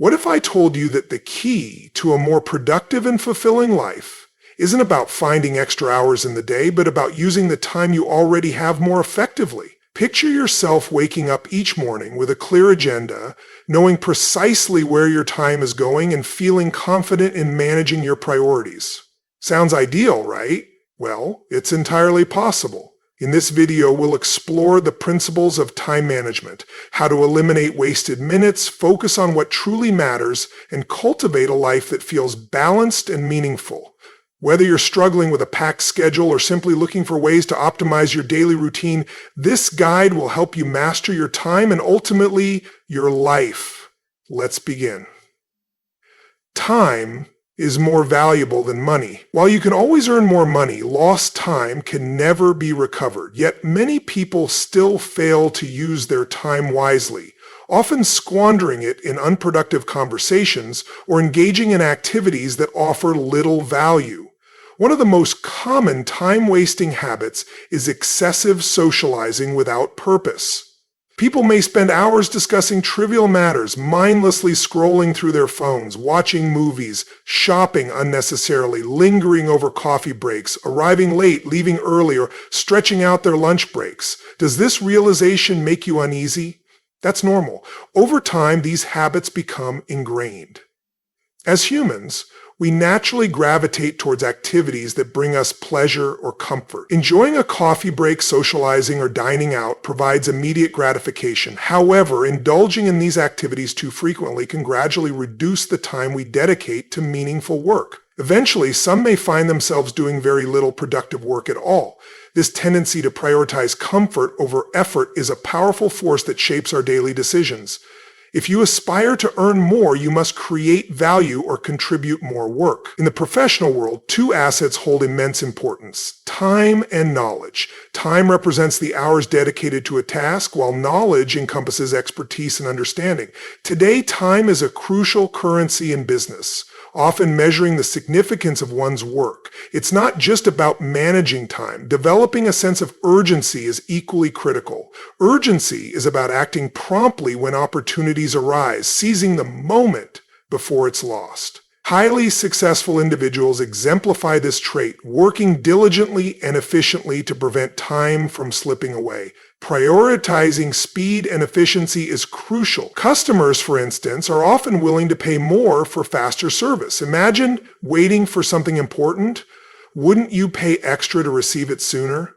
What if I told you that the key to a more productive and fulfilling life isn't about finding extra hours in the day, but about using the time you already have more effectively? Picture yourself waking up each morning with a clear agenda, knowing precisely where your time is going and feeling confident in managing your priorities. Sounds ideal, right? Well, it's entirely possible. In this video, we'll explore the principles of time management, how to eliminate wasted minutes, focus on what truly matters, and cultivate a life that feels balanced and meaningful. Whether you're struggling with a packed schedule or simply looking for ways to optimize your daily routine, this guide will help you master your time and ultimately your life. Let's begin. Time is more valuable than money. While you can always earn more money, lost time can never be recovered. Yet many people still fail to use their time wisely, often squandering it in unproductive conversations or engaging in activities that offer little value. One of the most common time-wasting habits is excessive socializing without purpose. People may spend hours discussing trivial matters, mindlessly scrolling through their phones, watching movies, shopping unnecessarily, lingering over coffee breaks, arriving late, leaving early, or stretching out their lunch breaks. Does this realization make you uneasy? That's normal. Over time, these habits become ingrained. As humans, we naturally gravitate towards activities that bring us pleasure or comfort. Enjoying a coffee break, socializing, or dining out provides immediate gratification. However, indulging in these activities too frequently can gradually reduce the time we dedicate to meaningful work. Eventually, some may find themselves doing very little productive work at all. This tendency to prioritize comfort over effort is a powerful force that shapes our daily decisions. If you aspire to earn more, you must create value or contribute more work. In the professional world, two assets hold immense importance: time and knowledge. Time represents the hours dedicated to a task, while knowledge encompasses expertise and understanding. Today, time is a crucial currency in business, often measuring the significance of one's work. It's not just about managing time. Developing a sense of urgency is equally critical. Urgency is about acting promptly when opportunities arise, seizing the moment before it's lost. Highly successful individuals exemplify this trait, working diligently and efficiently to prevent time from slipping away. Prioritizing speed and efficiency is crucial. Customers, for instance, are often willing to pay more for faster service. Imagine waiting for something important. Wouldn't you pay extra to receive it sooner?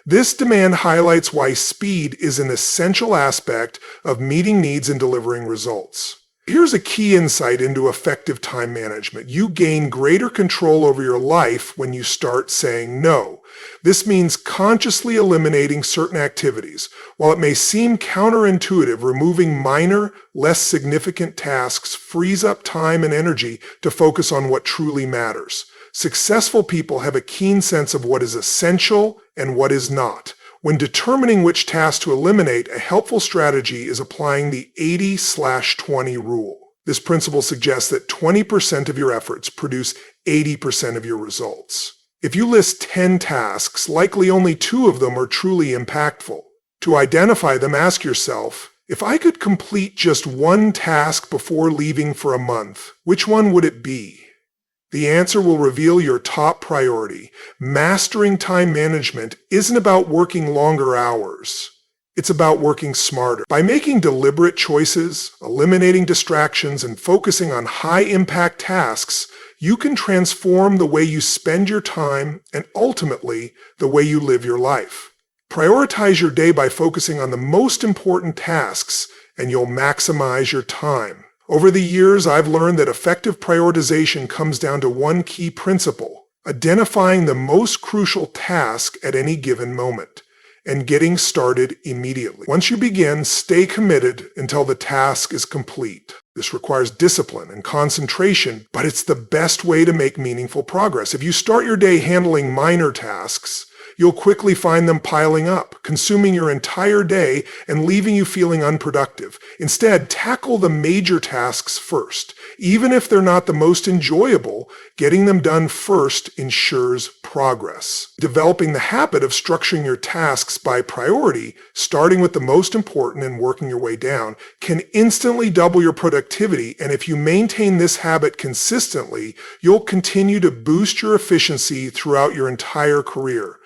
This demand highlights why speed is an essential aspect of meeting needs and delivering results. Here's a key insight into effective time management. You gain greater control over your life when you start saying no. This means consciously eliminating certain activities. While it may seem counterintuitive, removing minor, less significant tasks frees up time and energy to focus on what truly matters. Successful people have a keen sense of what is essential and what is not. When determining which tasks to eliminate, a helpful strategy is applying the 80/20 rule. This principle suggests that 20% of your efforts produce 80% of your results. If you list 10 tasks, likely only 2 of them are truly impactful. To identify them, ask yourself, if I could complete just one task before leaving for a month, which one would it be? The answer will reveal your top priority. Mastering time management isn't about working longer hours. It's about working smarter. By making deliberate choices, eliminating distractions, and focusing on high-impact tasks, you can transform the way you spend your time and ultimately the way you live your life. Prioritize your day by focusing on the most important tasks, and you'll maximize your time. Over the years, I've learned that effective prioritization comes down to one key principle: identifying the most crucial task at any given moment and getting started immediately. Once you begin, stay committed until the task is complete. This requires discipline and concentration, but it's the best way to make meaningful progress. If you start your day handling minor tasks, you'll quickly find them piling up, consuming your entire day and leaving you feeling unproductive. Instead, tackle the major tasks first. Even if they're not the most enjoyable, getting them done first ensures progress. Developing the habit of structuring your tasks by priority, starting with the most important and working your way down, can instantly double your productivity, and if you maintain this habit consistently, you'll continue to boost your efficiency throughout your entire career.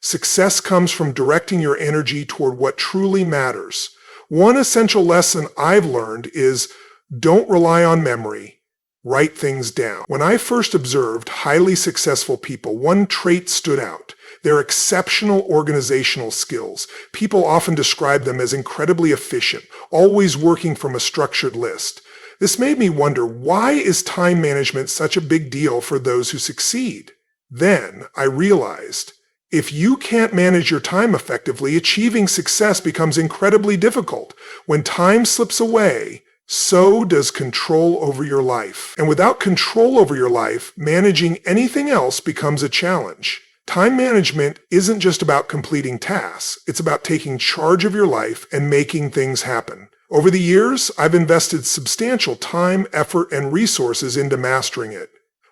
Success comes from directing your energy toward what truly matters. One essential lesson I've learned is don't rely on memory. Write things down. When I first observed highly successful people, one trait stood out: their exceptional organizational skills. People often describe them as incredibly efficient, always working from a structured list. This made me wonder, why is time management such a big deal for those who succeed? Then I realized, if you can't manage your time effectively, achieving success becomes incredibly difficult. When time slips away, so does control over your life. And without control over your life, managing anything else becomes a challenge. Time management isn't just about completing tasks. It's about taking charge of your life and making things happen. Over the years, I've invested substantial time, effort, and resources into mastering it.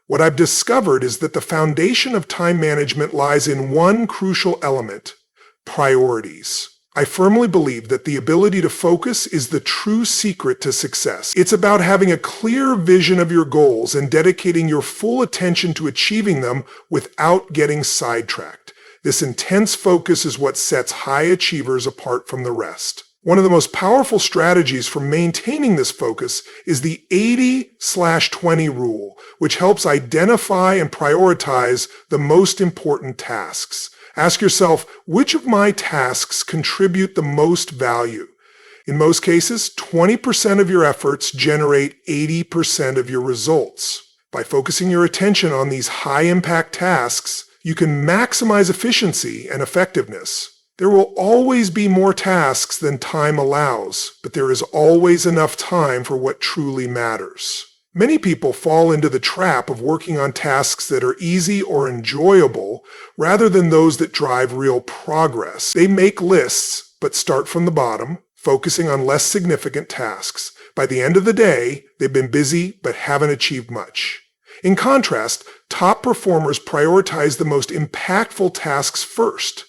What I've discovered is that the foundation of time management lies in one crucial element: priorities. I firmly believe that the ability to focus is the true secret to success. It's about having a clear vision of your goals and dedicating your full attention to achieving them without getting sidetracked. This intense focus is what sets high achievers apart from the rest. One of the most powerful strategies for maintaining this focus is the 80/20 rule, which helps identify and prioritize the most important tasks. Ask yourself, which of my tasks contribute the most value? In most cases, 20% of your efforts generate 80% of your results. By focusing your attention on these high-impact tasks, you can maximize efficiency and effectiveness. There will always be more tasks than time allows, but there is always enough time for what truly matters. Many people fall into the trap of working on tasks that are easy or enjoyable rather than those that drive real progress. They make lists, but start from the bottom, focusing on less significant tasks. By the end of the day, they've been busy but haven't achieved much. In contrast, top performers prioritize the most impactful tasks first.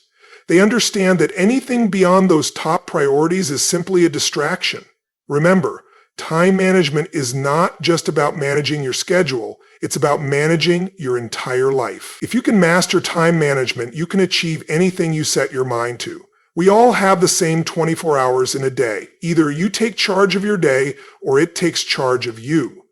They understand that anything beyond those top priorities is simply a distraction. Remember, time management is not just about managing your schedule, it's about managing your entire life. If you can master time management, you can achieve anything you set your mind to. We all have the same 24 hours in a day. Either you take charge of your day or it takes charge of you.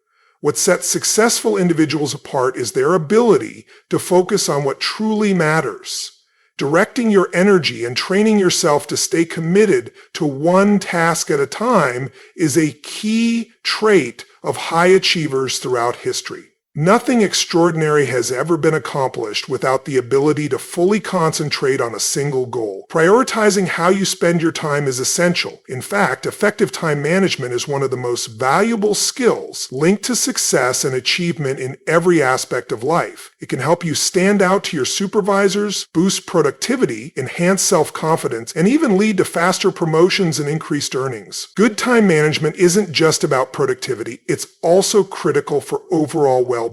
What sets successful individuals apart is their ability to focus on what truly matters. Directing your energy and training yourself to stay committed to one task at a time is a key trait of high achievers throughout history. Nothing extraordinary has ever been accomplished without the ability to fully concentrate on a single goal. Prioritizing how you spend your time is essential. In fact, effective time management is one of the most valuable skills linked to success and achievement in every aspect of life. It can help you stand out to your supervisors, boost productivity, enhance self-confidence, and even lead to faster promotions and increased earnings. Good time management isn't just about productivity, it's also critical for overall well-being.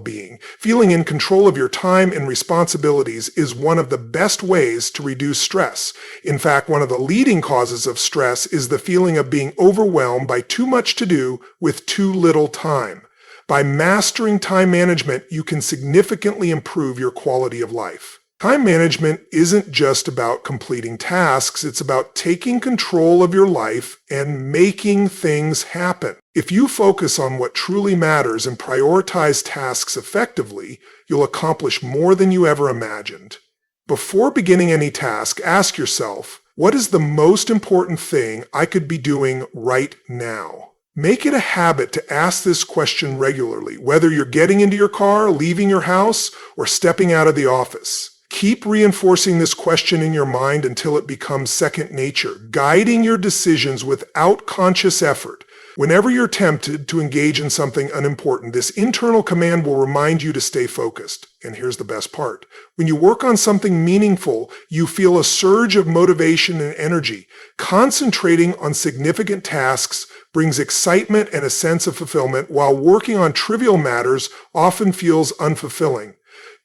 Feeling in control of your time and responsibilities is one of the best ways to reduce stress. In fact, one of the leading causes of stress is the feeling of being overwhelmed by too much to do with too little time. By mastering time management, you can significantly improve your quality of life. Time management isn't just about completing tasks, it's about taking control of your life and making things happen. If you focus on what truly matters and prioritize tasks effectively, you'll accomplish more than you ever imagined. Before beginning any task, ask yourself, what is the most important thing I could be doing right now? Make it a habit to ask this question regularly, whether you're getting into your car, leaving your house, or stepping out of the office. Keep reinforcing this question in your mind until it becomes second nature, guiding your decisions without conscious effort. Whenever you're tempted to engage in something unimportant, this internal command will remind you to stay focused. And here's the best part. When you work on something meaningful, you feel a surge of motivation and energy. Concentrating on significant tasks brings excitement and a sense of fulfillment, while working on trivial matters often feels unfulfilling.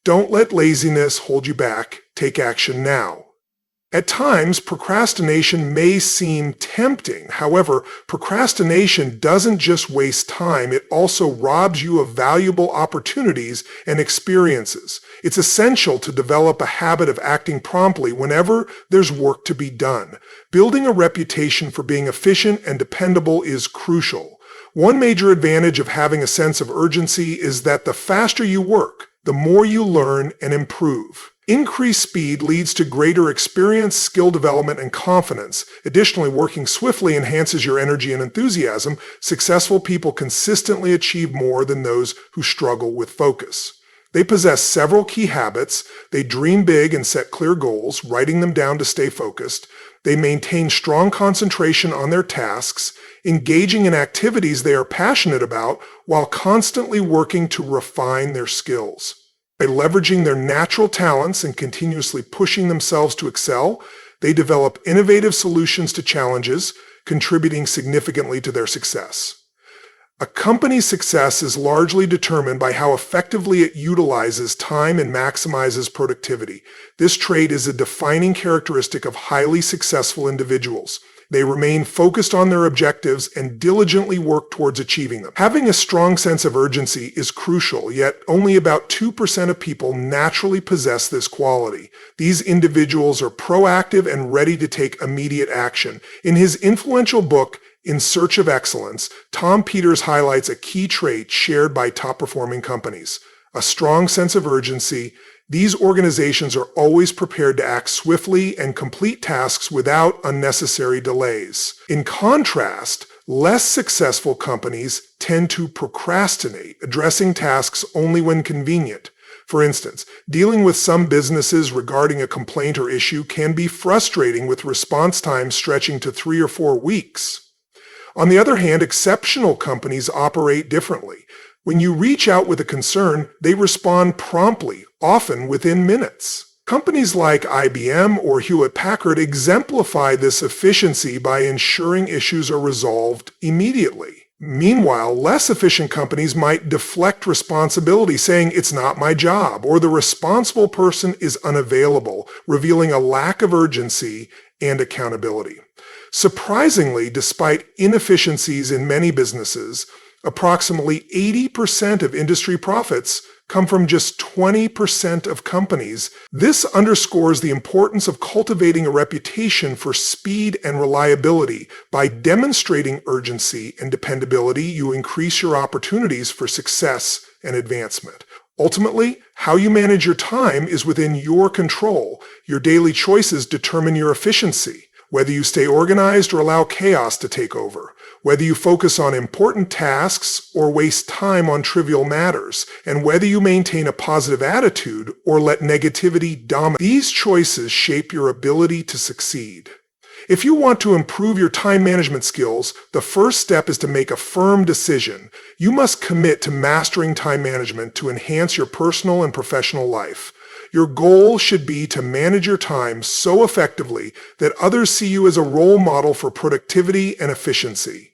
Don't let laziness hold you back. Take action now. At times, procrastination may seem tempting. However, procrastination doesn't just waste time, it also robs you of valuable opportunities and experiences. It's essential to develop a habit of acting promptly whenever there's work to be done. Building a reputation for being efficient and dependable is crucial. One major advantage of having a sense of urgency is that the faster you work, the more you learn and improve. Increased speed leads to greater experience, skill development, and confidence. Additionally, working swiftly enhances your energy and enthusiasm. Successful people consistently achieve more than those who struggle with focus. They possess several key habits. They dream big and set clear goals, writing them down to stay focused. They maintain strong concentration on their tasks, engaging in activities they are passionate about while constantly working to refine their skills. By leveraging their natural talents and continuously pushing themselves to excel, they develop innovative solutions to challenges, contributing significantly to their success. A company's success is largely determined by how effectively it utilizes time and maximizes productivity. This trait is a defining characteristic of highly successful individuals. They remain focused on their objectives and diligently work towards achieving them. Having a strong sense of urgency is crucial, yet only about 2% of people naturally possess this quality. These individuals are proactive and ready to take immediate action. In his influential book, In Search of Excellence, Tom Peters highlights a key trait shared by top-performing companies: a strong sense of urgency. These organizations are always prepared to act swiftly and complete tasks without unnecessary delays. In contrast, less successful companies tend to procrastinate, addressing tasks only when convenient. For instance, dealing with some businesses regarding a complaint or issue can be frustrating, with response times stretching to 3 or 4 weeks. On the other hand, exceptional companies operate differently. When you reach out with a concern, they respond promptly, often within minutes. Companies like IBM or Hewlett-Packard exemplify this efficiency by ensuring issues are resolved immediately. Meanwhile, less efficient companies might deflect responsibility, saying it's not my job, or the responsible person is unavailable, revealing a lack of urgency and accountability. Surprisingly, despite inefficiencies in many businesses, approximately 80% of industry profits come from just 20% of companies. This underscores the importance of cultivating a reputation for speed and reliability. By demonstrating urgency and dependability, you increase your opportunities for success and advancement. Ultimately, how you manage your time is within your control. Your daily choices determine your efficiency. Whether you stay organized or allow chaos to take over, whether you focus on important tasks or waste time on trivial matters, and whether you maintain a positive attitude or let negativity dominate. These choices shape your ability to succeed. If you want to improve your time management skills, the first step is to make a firm decision. You must commit to mastering time management to enhance your personal and professional life. Your goal should be to manage your time so effectively that others see you as a role model for productivity and efficiency.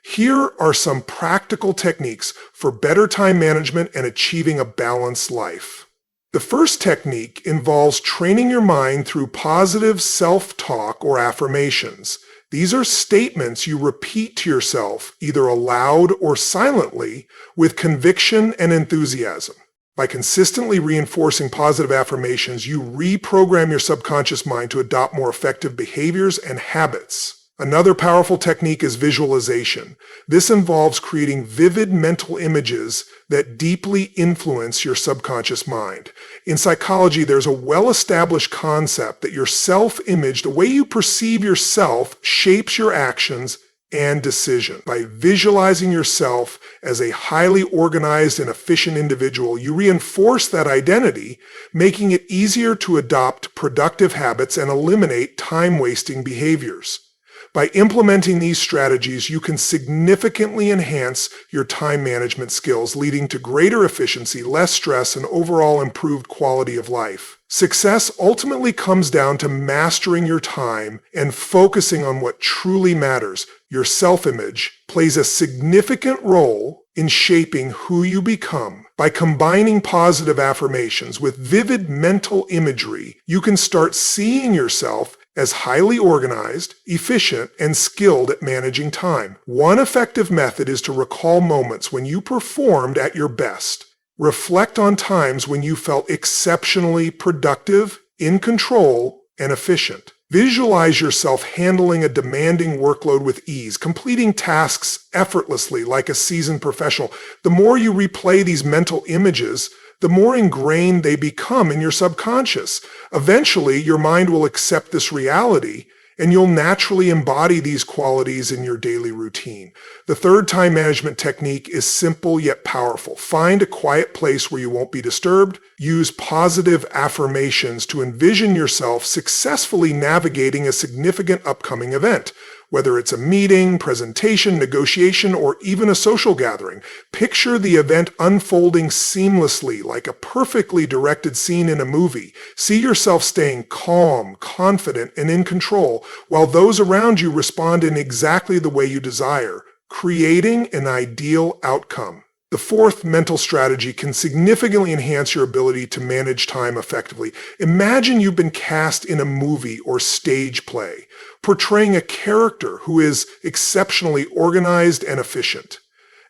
Here are some practical techniques for better time management and achieving a balanced life. The first technique involves training your mind through positive self-talk or affirmations. These are statements you repeat to yourself, either aloud or silently, with conviction and enthusiasm. By consistently reinforcing positive affirmations, you reprogram your subconscious mind to adopt more effective behaviors and habits. Another powerful technique is visualization. This involves creating vivid mental images that deeply influence your subconscious mind. In psychology, there's a well-established concept that your self-image, the way you perceive yourself, shapes your actions and decision. By visualizing yourself as a highly organized and efficient individual, you reinforce that identity, making it easier to adopt productive habits and eliminate time-wasting behaviors. By implementing these strategies, you can significantly enhance your time management skills, leading to greater efficiency, less stress, and overall improved quality of life. Success ultimately comes down to mastering your time and focusing on what truly matters. Your self-image plays a significant role in shaping who you become. By combining positive affirmations with vivid mental imagery, you can start seeing yourself as highly organized, efficient, and skilled at managing time. One effective method is to recall moments when you performed at your best. Reflect on times when you felt exceptionally productive, in control, and efficient. Visualize yourself handling a demanding workload with ease, completing tasks effortlessly like a seasoned professional. The more you replay these mental images, the more ingrained they become in your subconscious. Eventually, your mind will accept this reality, and you'll naturally embody these qualities in your daily routine. The third time management technique is simple yet powerful. Find a quiet place where you won't be disturbed. Use positive affirmations to envision yourself successfully navigating a significant upcoming event. Whether it's a meeting, presentation, negotiation, or even a social gathering, picture the event unfolding seamlessly like a perfectly directed scene in a movie. See yourself staying calm, confident, and in control, while those around you respond in exactly the way you desire, creating an ideal outcome. The fourth mental strategy can significantly enhance your ability to manage time effectively. Imagine you've been cast in a movie or stage play, portraying a character who is exceptionally organized and efficient.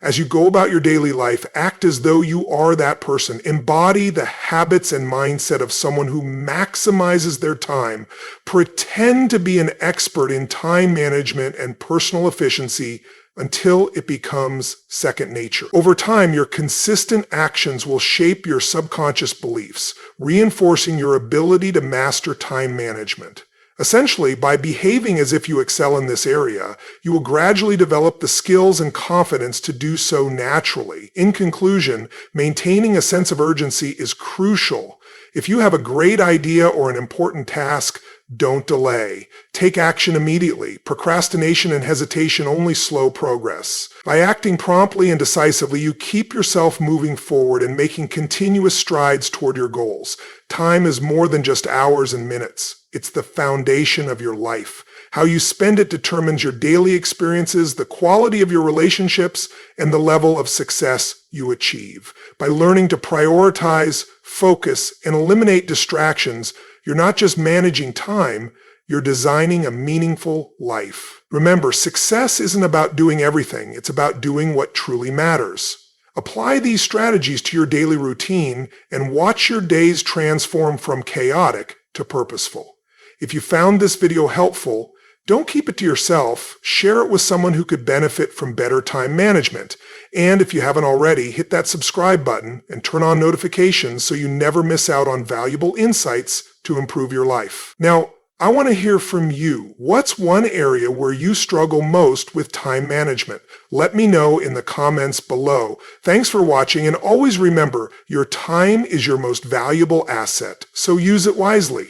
As you go about your daily life, act as though you are that person. Embody the habits and mindset of someone who maximizes their time. Pretend to be an expert in time management and personal efficiency until it becomes second nature. Over time, your consistent actions will shape your subconscious beliefs, reinforcing your ability to master time management. Essentially, by behaving as if you excel in this area, you will gradually develop the skills and confidence to do so naturally. In conclusion, maintaining a sense of urgency is crucial. If you have a great idea or an important task, don't delay. Take action immediately. Procrastination and hesitation only slow progress. By acting promptly and decisively, you keep yourself moving forward and making continuous strides toward your goals. Time is more than just hours and minutes. It's the foundation of your life. How you spend it determines your daily experiences, the quality of your relationships, and the level of success you achieve. By learning to prioritize, focus, and eliminate distractions, you're not just managing time, you're designing a meaningful life. Remember, success isn't about doing everything, it's about doing what truly matters. Apply these strategies to your daily routine and watch your days transform from chaotic to purposeful. If you found this video helpful, don't keep it to yourself. Share it with someone who could benefit from better time management. And if you haven't already, hit that subscribe button and turn on notifications so you never miss out on valuable insights to improve your life. Now, I want to hear from you. What's one area where you struggle most with time management? Let me know in the comments below. Thanks for watching, and always remember, your time is your most valuable asset, so use it wisely.